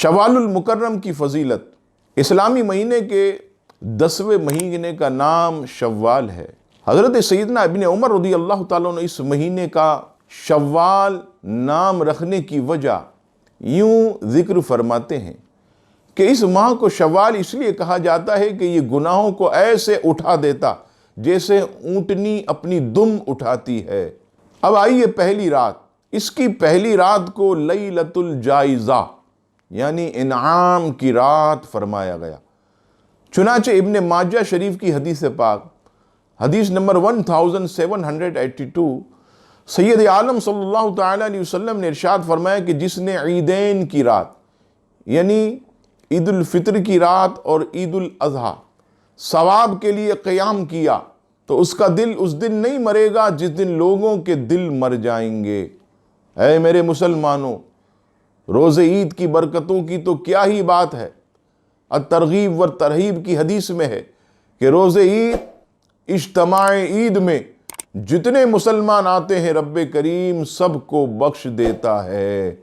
شوال المکرم کی فضیلت۔ اسلامی مہینے کے 10ویں مہینے کا نام شوال ہے۔ حضرت سیدنا ابن عمر رضی اللہ تعالیٰ نے اس مہینے کا شوال نام رکھنے کی وجہ یوں ذکر فرماتے ہیں کہ اس ماہ کو شوال اس لیے کہا جاتا ہے کہ یہ گناہوں کو ایسے اٹھا دیتا جیسے اونٹنی اپنی دم اٹھاتی ہے۔ اب آئیے پہلی رات، اس کی پہلی رات کو لیلۃ الجائزہ یعنی انعام کی رات فرمایا گیا۔ چنانچہ ابن ماجہ شریف کی حدیث پاک حدیث نمبر 1782 سید عالم صلی اللہ تعالیٰ علیہ وسلم نے ارشاد فرمایا کہ جس نے عیدین کی رات یعنی عید الفطر کی رات اور عید الاضحیٰ ثواب کے لیے قیام کیا تو اس کا دل اس دن نہیں مرے گا جس دن لوگوں کے دل مر جائیں گے۔ اے میرے مسلمانوں، روز عید کی برکتوں کی تو کیا ہی بات ہے۔ الترغیب والترہیب کی حدیث میں ہے کہ روز عید اجتماع عید میں جتنے مسلمان آتے ہیں رب کریم سب کو بخش دیتا ہے۔